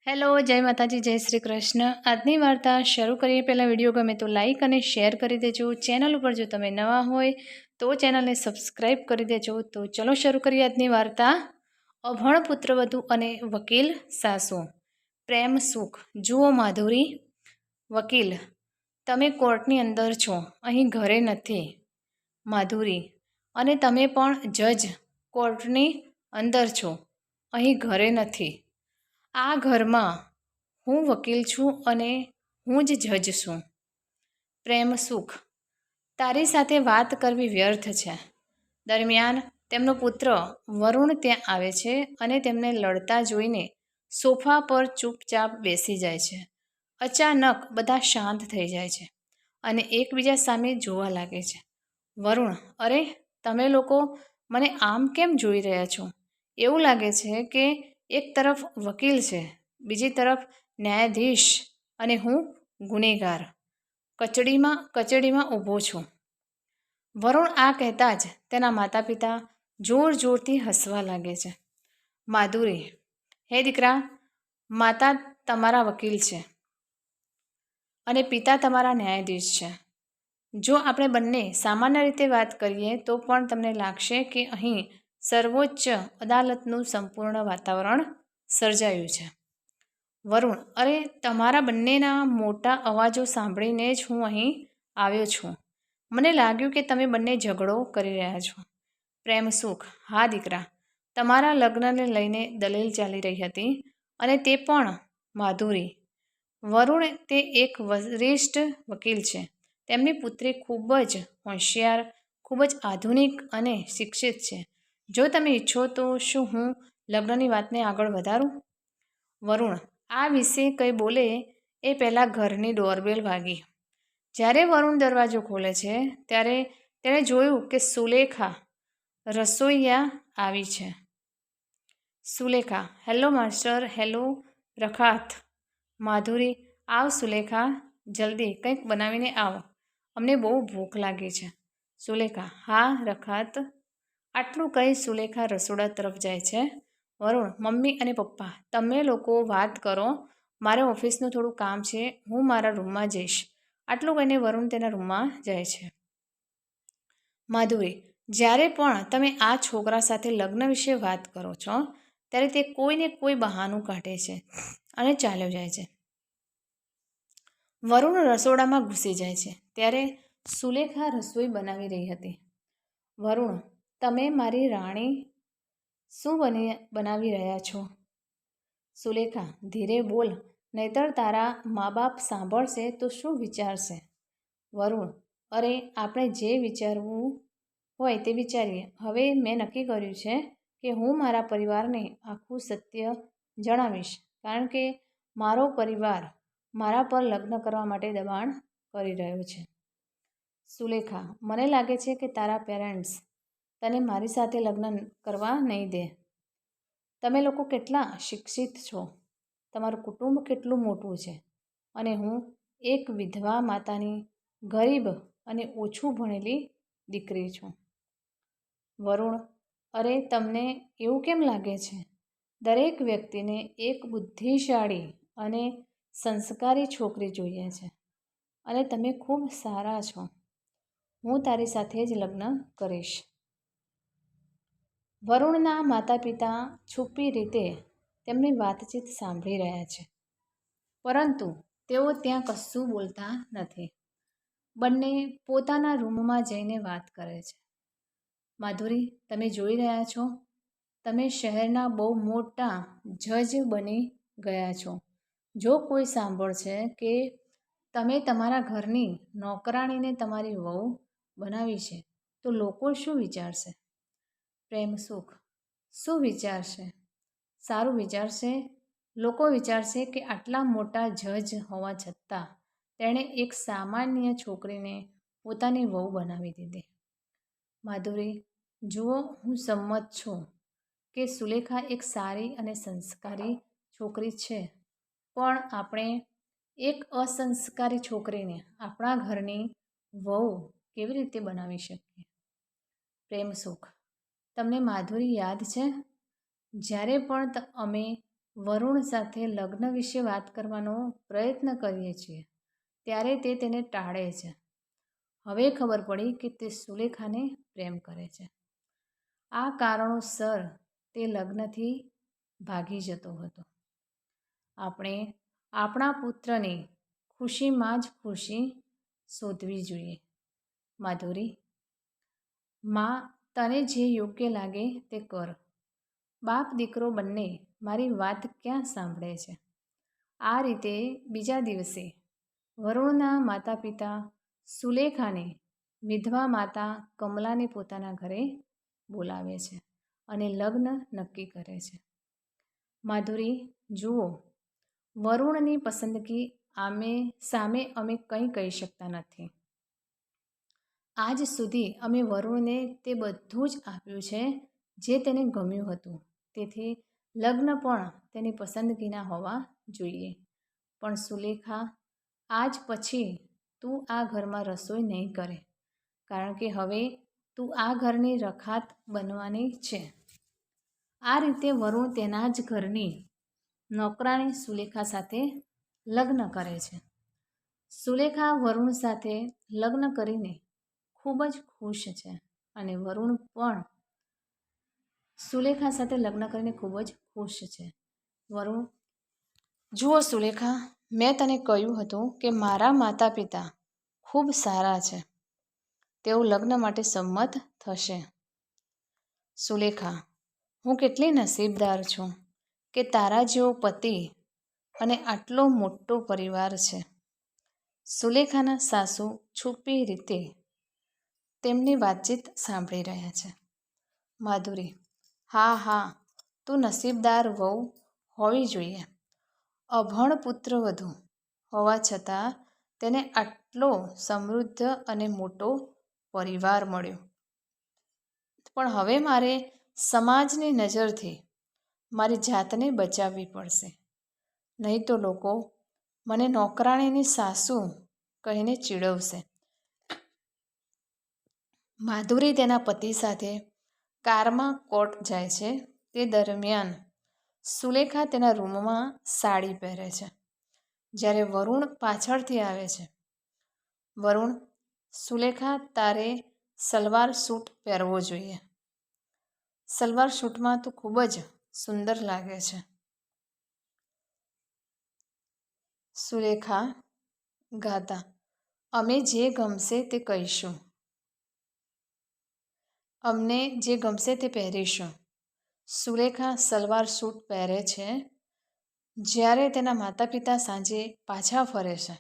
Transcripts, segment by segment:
Hello, જય માતાજી, જય શ્રી કૃષ્ણ। આજની વાર્તા શરૂ કરીએ પહેલાં વિડીયો ગમે તો લાઇક અને શેર કરી દેજો। ચેનલ ઉપર જો તમે નવા હોય તો ચેનલને સબસ્ક્રાઈબ કરી દેજો। તો ચલો શરૂ કરીએ આજની વાર્તા। અભણ પુત્રવધુ અને વકીલ સાસુ, પ્રેમ સુખ। જુઓ માધુરી, વકીલ, તમે કોર્ટની અંદર છો, અહીં ઘરે નથી। માધુરી, અને તમે પણ જજ કોર્ટની અંદર છો, અહીં ઘરે નથી। આ ઘરમાં હું વકીલ છું અને હું જ જજ છું। પ્રેમ સુખ, તારી સાથે વાત કરવી વ્યર્થ છે। દરમિયાન તેમનો પુત્ર વરુણ ત્યાં આવે છે અને તેમને લડતા જોઈને સોફા પર ચૂપચાપ બેસી જાય છે। અચાનક બધા શાંત થઈ જાય છે અને એકબીજા સામે જોવા લાગે છે। વરુણ, અરે તમે લોકો મને આમ કેમ જોઈ રહ્યા છો? એવું લાગે છે કે એક તરફ વકીલ છે, બીજી તરફ ન્યાયાધીશ અને હું ગુનેગાર કચેડીમાં ઊભો છું। વરુણ આ કહેતા જ તેના માતા પિતા જોર જોરથી હસવા લાગે છે। માધુરી, હે દીકરા, માતા તમારા વકીલ છે અને પિતા તમારા ન્યાયાધીશ છે। જો આપણે બંને સામાન્ય રીતે વાત કરીએ તો પણ તમને લાગશે કે અહીં સર્વોચ્ચ અદાલતનું સંપૂર્ણ વાતાવરણ સર્જાયું છે। વરુણ, અરે તમારા બંનેના મોટા અવાજો સાંભળીને જ હું અહીં આવ્યો છું। મને લાગ્યું કે તમે બંને ઝઘડો કરી રહ્યા છો। પ્રેમ સુખ, હા દીકરા, તમારા લગ્નને લઈને દલીલ ચાલી રહી હતી અને તે પણ માધુરી। વરુણ, તે એક વરિષ્ઠ વકીલ છે। તેમની પુત્રી ખૂબ જ હોશિયાર, ખૂબ જ આધુનિક અને શિક્ષિત છે। જો તમે ઈચ્છો તો શું હું લગ્નની વાતને આગળ વધારું? વરુણ, આ વિશે કંઈ બોલે એ પહેલાં ઘરની ડોરબેલ વાગી। જ્યારે વરુણ દરવાજો ખોલે છે ત્યારે તેણે જોયું કે સુલેખા રસોઈયા આવી છે। સુલેખા, હેલો માસ્ટર, હેલો રખાત। માધુરી, આવ સુલેખા, જલ્દી કંઈક બનાવીને આવ, અમને બહુ ભૂખ લાગી છે। સુલેખા, હા રખાત। આટલું કહી સુલેખા રસોડા તરફ જાય છે। વરુણ, મમ્મી અને પપ્પા, તમે લોકો વાત કરો, મારે ઓફિસનું થોડું કામ છે, હું મારા રૂમમાં જઈશ। આટલું કહીને વરુણ તેના રૂમમાં જાય છે। માધુરી, જ્યારે પણ તમે આ છોકરા સાથે લગ્ન વિશે વાત કરો છો ત્યારે તે કોઈને કોઈ બહાનું કાઢે છે અને ચાલ્યો જાય છે। વરુણ રસોડામાં ઘૂસી જાય છે ત્યારે સુલેખા રસોઈ બનાવી રહી હતી। વરુણ, તમે મારી રાણી શું બનાવી રહ્યા છો? સુલેખા, ધીરે બોલ, નહીતર તારા મા બાપ સાંભળશે તો શું વિચારશે? વરુણ, અરે આપણે જે વિચારવું હોય તે વિચારીએ। હવે મેં નક્કી કર્યું છે કે હું મારા પરિવારને આખું સત્ય જણાવીશ, કારણ કે મારો પરિવાર મારા પર લગ્ન કરવા માટે દબાણ કરી રહ્યો છે। સુલેખા, મને લાગે છે કે તારા પેરેન્ટ્સ તને મારી સાથે લગ્ન કરવા નહીં દે। તમે લોકો કેટલા શિક્ષિત છો, તમારું કુટુંબ કેટલું મોટું છે અને હું એક વિધવા માતાની ગરીબ અને ઓછું ભણેલી દીકરી છું। વરુણ, અરે તમને એવું કેમ લાગે છે? દરેક વ્યક્તિને એક બુદ્ધિશાળી અને સંસ્કારી છોકરી જોઈએ છે અને તમે ખૂબ સારા છો। હું તારી સાથે જ લગ્ન કરીશ। વરુણના માતા પિતા છુપી રીતે તેમની વાતચીત સાંભળી રહ્યા છે, પરંતુ તેઓ ત્યાં કશું બોલતા નથી। બંને પોતાના રૂમમાં જઈને વાત કરે છે। માધુરી, તમે જોઈ રહ્યા છો, તમે શહેરના બહુ મોટા જજ બની ગયા છો। જો કોઈ સાંભળશે કે તમે તમારા ઘરની નોકરાણીને તમારી વહુ બનાવી છે તો લોકો શું વિચારશે? પ્રેમ સુખ, શું વિચારશે? સારું વિચારશે। લોકો વિચારશે કે આટલા મોટા જજ હોવા છતાં તેણે એક સામાન્ય છોકરીને પોતાની વહુ બનાવી દીધી। માધુરી, જુઓ, હું સંમત છું કે સુલેખા એક સારી અને સંસ્કારી છોકરી છે, પણ આપણે એક અસંસ્કારી છોકરીને આપણા ઘરની વહુ કેવી રીતે બનાવી શકીએ? પ્રેમ સુખ, તમને માધુરી યાદ છે? જ્યારે પણ અમે વરુણ સાથે લગ્ન વિશે વાત કરવાનો પ્રયત્ન કરીએ છીએ ત્યારે તે તેને ટાળે છે. હવે ખબર પડી કે તે સુલેખાને પ્રેમ કરે છે. આ કારણોસર તે લગ્નથી ભાગી જતો હતો. આપણે આપણા પુત્રની ખુશીમાં જ ખુશી શોધવી જોઈએ. માધુરી, માં તને જે યોગ્ય લાગે તે કર. બાપ દીકરો બંને મારી વાત ક્યાં સાંભળે છે? આ રીતે બીજા દિવસે વરુણના માતા પિતા સુલેખાને વિધવા માતા કમલાને પોતાના ઘરે બોલાવે છે અને લગ્ન નક્કી કરે છે. માધુરી, જુઓ, વરુણની પસંદગી સામે અમે કંઈ કહી શકતા નથી. આજ સુધી અમે વરુણને તે બધું જ આપ્યું છે જે તેને ગમ્યું હતું. તેથી લગ્ન પણ તેની પસંદગીના હોવા જોઈએ. પણ સુલેખા, આજ પછી તું આ ઘરમાં રસોઈ નહીં કરે, કારણ કે હવે તું આ ઘરની રખાત બનવાની છે. આ રીતે વરુણ તેના જ ઘરની નોકરાણી સુલેખા સાથે લગ્ન કરે છે. સુલેખા વરુણ સાથે લગ્ન કરીને ખૂબ જ ખુશ છે અને વરુણ પણ સુલેખા સાથે લગ્ન કરીને ખૂબ જ ખુશ છે. વરુણ, જુઓ સુલેખા, મેં તને કહ્યું હતું કે મારા માતા પિતા ખૂબ સારા છે. તેઓ લગ્ન માટે સંમત થશે. સુલેખા, હું કેટલી નસીબદાર છું કે તારા જેવો પતિ અને આટલો મોટો પરિવાર છે. સુલેખાના સાસુ છુપી રીતે તેમની વાતચીત સાંભળી રહ્યા છે. માધુરી, હા હા, તું નસીબદાર વહુ હોવી જોઈએ. અભણ પુત્રવધુ હોવા છતાં તેને આટલો સમૃદ્ધ અને મોટો પરિવાર મળ્યો. પણ હવે મારે સમાજની નજરથી મારી જાતને બચાવવી પડશે, નહીં તો લોકો મને નોકરાણીની સાસુ કહીને ચીડવશે. માધુરી તેના પતિ સાથે કારમાં કોર્ટ જાય છે. તે દરમિયાન સુલેખા તેના રૂમમાં સાડી પહેરે છે, જ્યારે વરુણ પાછળથી આવે છે. વરુણ, સુલેખા, તારે સલવાર સૂટ પહેરવો જોઈએ. સલવાર સૂટમાં તું ખૂબ જ સુંદર લાગે છે. સુલેખા ગાતા, અમે જે ગમશે તે કહીશું. અમને જે ગમશે તે પહેરીશું. સુલેખા સલવાર સૂટ પહેરે છે. જ્યારે તેના માતા પિતા સાંજે પાછા ફરે છે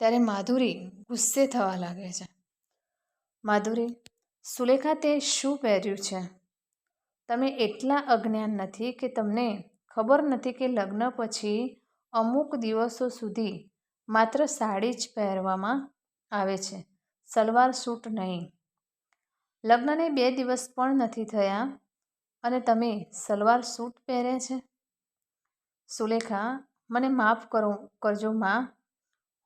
ત્યારે માધુરી ગુસ્સે થવા લાગે છે. માધુરી, સુલેખા, તે શું પહેર્યું છે? તમે એટલા અજ્ઞાન નથી કે તમને ખબર નથી કે લગ્ન પછી અમુક દિવસો સુધી માત્ર સાડી જ પહેરવામાં આવે છે, સલવાર સૂટ નહીં. લગ્નને 2 દિવસ પણ નથી થયા અને તમે સલવાર સૂટ પહેરે છે? સુલેખા, મને માફ કરજો માં,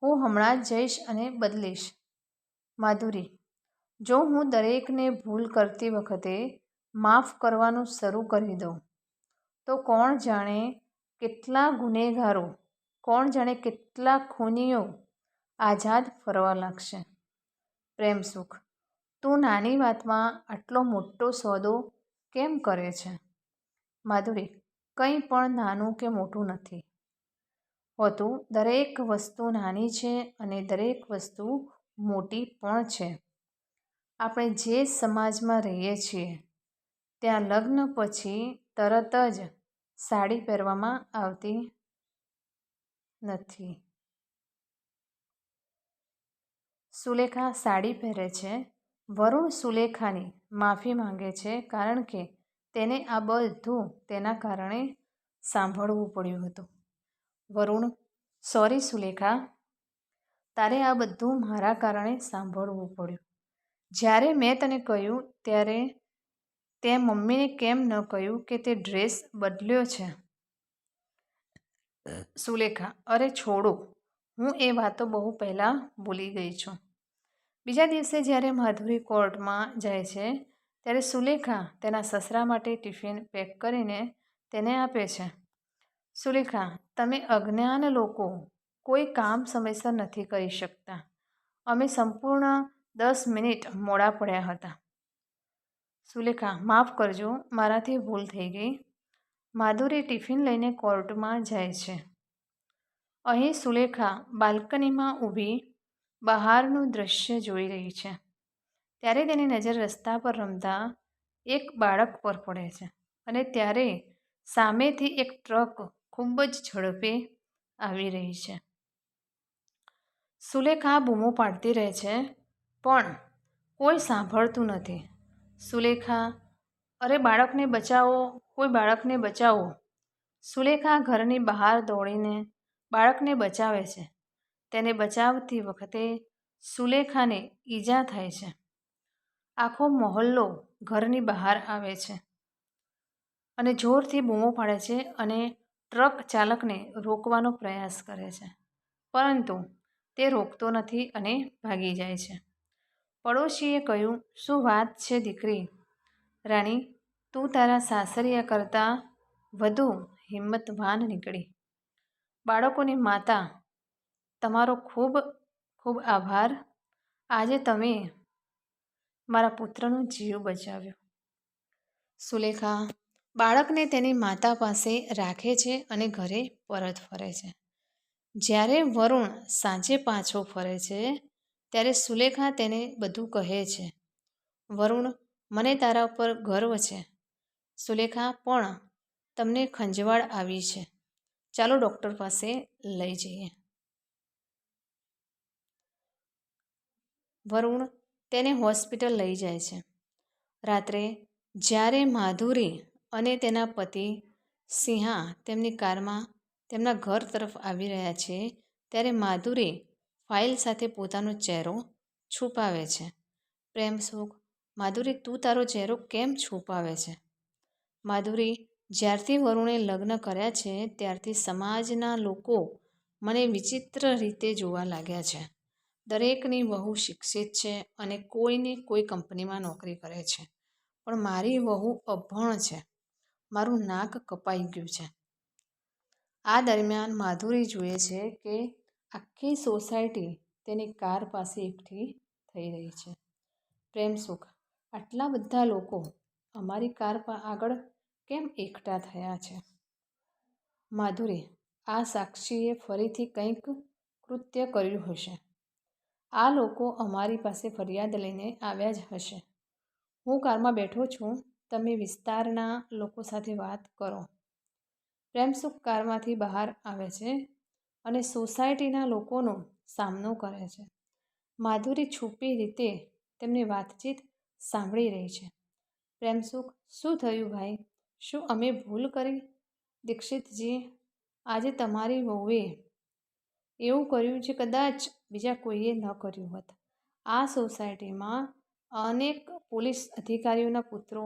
હું હમણાં જ જઈશ અને બદલીશ. માધુરી, જો હું દરેકને ભૂલ કરતી વખતે માફ કરવાનું શરૂ કરી દઉં તો કોણ જાણે કેટલા ગુનેગારો, કોણ જાણે કેટલા ખૂનીઓ આઝાદ ફરવા લાગશે. પ્રેમ સુખ, તું નાની વાતમાં આટલો મોટો સોદો કેમ કરે છે? માધુરી, કંઈ પણ નાનું કે મોટું નથી હોતું. દરેક વસ્તુ નાની છે અને દરેક વસ્તુ મોટી પણ છે. આપણે જે સમાજમાં રહીએ છીએ ત્યાં લગ્ન પછી તરત જ સાડી પહેરવામાં આવતી નથી. સુલેખા સાડી પહેરે છે. વરુણ સુલેખાની માફી માંગે છે કારણ કે તેને આ બધું તેના કારણે સાંભળવું પડ્યું હતું. વરુણ, સોરી સુલેખા, તારે આ બધું મારા કારણે સાંભળવું પડ્યું. જ્યારે મેં તને કહ્યું ત્યારે તે મમ્મીને કેમ ન કહ્યું કે તે ડ્રેસ બદલ્યો છે? સુલેખા, અરે છોડો, હું એ વાતો બહુ પહેલાં ભૂલી ગઈ છું. બીજા દિવસે જ્યારે માધુરી કોર્ટમાં જાય છે ત્યારે સુલેખા તેના સસરા માટે ટિફિન પેક કરીને તેને આપે છે. સુલેખા, તમે અજ્ઞાન લોકો કોઈ કામ સમયસર નથી કરી શકતા. અમે સંપૂર્ણ 10 મિનિટ મોડા પડ્યા હતા. સુલેખા, માફ કરજો, મારાથી ભૂલ થઈ ગઈ. માધુરી ટિફિન લઈને કોર્ટમાં જાય છે. અહીં સુલેખા બાલ્કનીમાં ઊભી બહારનું દૃશ્ય જોઈ રહી છે. ત્યારે તેની નજર રસ્તા પર રમતા એક બાળક પર પડે છે અને ત્યારે સામેથી એક ટ્રક ખૂબ જ ઝડપે આવી રહી છે. સુલેખા બૂમો પાડતી રહે છે પણ કોઈ સાંભળતું નથી. સુલેખા, અરે બાળકને બચાવો, કોઈ બાળકને બચાવો. સુલેખા ઘરની બહાર દોડીને બાળકને બચાવે છે. તેને બચાવતી વખતે સુલેખાને ઈજા થાય છે. આખો મહોલ્લો ઘરની બહાર આવે છે અને જોરથી બૂમો પાડે છે અને ટ્રક ચાલકને રોકવાનો પ્રયાસ કરે છે, પરંતુ તે રોકતો નથી અને ભાગી જાય છે. પડોશીએ કહ્યું, શું વાત છે દીકરી? રાણી, તું તારા સાસરિયા કરતાં વધુ હિંમતવાન નીકળી. બાળકોની માતા, તમારો ખૂબ ખૂબ આભાર. આજે તમે મારા પુત્રનો જીવ બચાવ્યો. સુલેખા બાળકને તેની માતા પાસે રાખે છે અને ઘરે પરત ફરે છે. જ્યારે વરુણ સાંજે પાછો ફરે છે ત્યારે સુલેખા તેને બધું કહે છે. વરુણ, મને તારા ઉપર ગર્વ છે. સુલેખા, પણ તમને ખંજવાળ આવી છે. ચાલો ડૉક્ટર પાસે લઈ જઈએ. વરુણ તેને હોસ્પિટલ લઈ જાય છે. રાત્રે જ્યારે માધુરી અને તેના પતિ સિંહા તેમની કારમાં તેમના ઘર તરફ આવી રહ્યા છે ત્યારે માધુરી ફાઇલ સાથે પોતાનો ચહેરો છુપાવે છે. પ્રેમ સુખ, માધુરી, તું તારો ચહેરો કેમ છુપાવે છે? માધુરી, જ્યારથી વરુણે લગ્ન કર્યા છે ત્યારથી સમાજના લોકો મને વિચિત્ર રીતે જોવા લાગ્યા છે. દરેકની વહુ શિક્ષિત છે અને કોઈને કોઈ કંપનીમાં નોકરી કરે છે, પણ મારી વહુ અભણ છે. મારું નાક કપાઈ ગયું છે. આ દરમિયાન માધુરી જુએ છે કે આખી સોસાયટી તેની કાર પાસે એકઠી થઈ રહી છે. પ્રેમ સુખ, આટલા બધા લોકો અમારી કાર આગળ કેમ એકઠા થયા છે? માધુરી, આ સાક્ષીએ ફરીથી કંઈક કૃત્ય કર્યું હશે. આ લોકો અમારી પાસે ફરિયાદ લઈને આવ્યા જ હશે. હું કારમાં બેઠો છું, તમે વિસ્તારના લોકો સાથે વાત કરો. પ્રેમસુખ કારમાંથી બહાર આવે છે અને સોસાયટીના લોકોનો સામનો કરે છે. માધુરી છુપી રીતે તેમની વાતચીત સાંભળી રહી છે. પ્રેમસુખ, શું થયું ભાઈ? શું અમે ભૂલ કરી? દીક્ષિતજી, આજે તમારી વહુએ એવું કર્યું જે કદાચ બીજા કોઈએ ન કર્યું હોત. આ સોસાયટીમાં અનેક પોલીસ અધિકારીઓના પુત્રો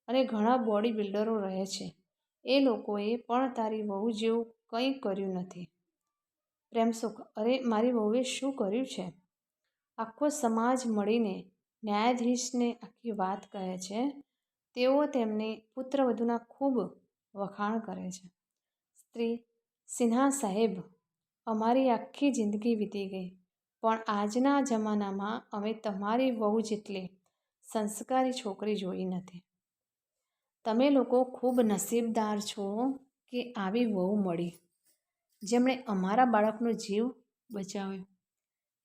અને ઘણા બોડી બિલ્ડરો રહે છે. એ લોકોએ પણ તારી વહુ જેવું કંઈ કર્યું નથી. પ્રેમસુખ, અરે મારી વહુએ શું કર્યું છે? આખો સમાજ મળીને ન્યાયાધીશને આખી વાત કહે છે. તેઓ તેમની પુત્રવધૂના ખૂબ વખાણ કરે છે. સ્ત્રી, સિન્હા સાહેબ, અમારી આખી જિંદગી વીતી ગઈ, પણ આજના જમાનામાં અમે તમારી વહુ જેટલી સંસ્કારી છોકરી જોઈ નથી. તમે લોકો ખૂબ નસીબદાર છો કે આવી વહુ મળી, જેમણે અમારા બાળકનો જીવ બચાવ્યો.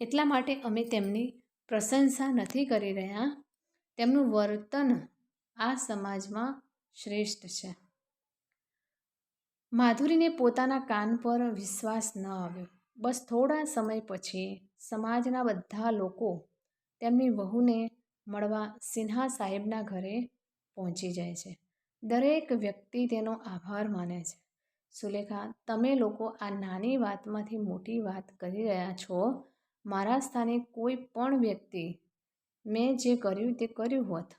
એટલા માટે અમે તેમની પ્રશંસા નથી કરી રહ્યા. તેમનું વર્તન આ સમાજમાં શ્રેષ્ઠ છે. માધુરીને પોતાના કાન પર વિશ્વાસ ન આવ્યો. બસ થોડા સમય પછી સમાજના બધા લોકો તેમની વહુને મળવા સિન્હા સાહેબના ઘરે પહોંચી જાય છે. દરેક વ્યક્તિ તેનો આભાર માને છે. સુલેખા, તમે લોકો આ નાની વાતમાંથી મોટી વાત કરી રહ્યા છો. મારા સ્થાને કોઈ પણ વ્યક્તિ મેં જે કર્યું તે કર્યું હોત.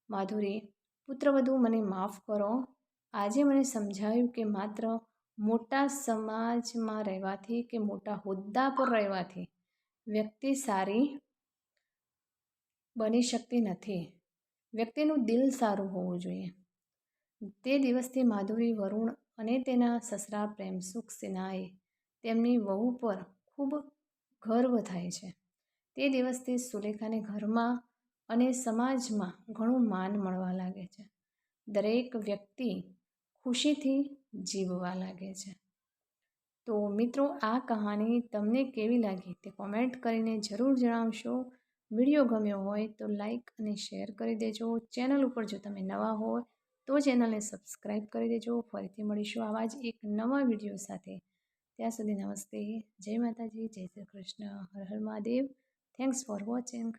માધુરી, પુત્રવધુ, મને માફ કરો. આજે મને સમજાયું કે માત્ર મોટા સમાજમાં રહેવાથી કે મોટા હોદ્દા પર રહેવાથી વ્યક્તિ સારી બની શકતી નથી. વ્યક્તિનું દિલ સારું હોવું જોઈએ. તે દિવસથી માધુરી વરુણ અને તેના સસરા પ્રેમ સુખ સિન્હાએ તેમની વહુ પર ખૂબ ગર્વ થાય છે. તે દિવસથી સુલેખાને ઘરમાં અને સમાજમાં ઘણું માન મળવા લાગે છે. દરેક વ્યક્તિ ખુશીથી જીવવા લાગે છે. તો મિત્રો, આ કહાની તમને કેવી લાગી તે કોમેન્ટ કરીને જરૂર જણાવશો. વિડીયો ગમ્યો હોય તો લાઈક અને શેર કરી દેજો. ચેનલ ઉપર જો તમે નવા હોય તો ચેનલને સબસ્ક્રાઈબ કરી દેજો. ફરીથી મળીશું આવા જ એક નવા વિડીયો સાથે. ત્યાં સુધી નમસ્તે, જય માતાજી, જય Shri Krishna, Har Har Mahadev. Thanks for watching.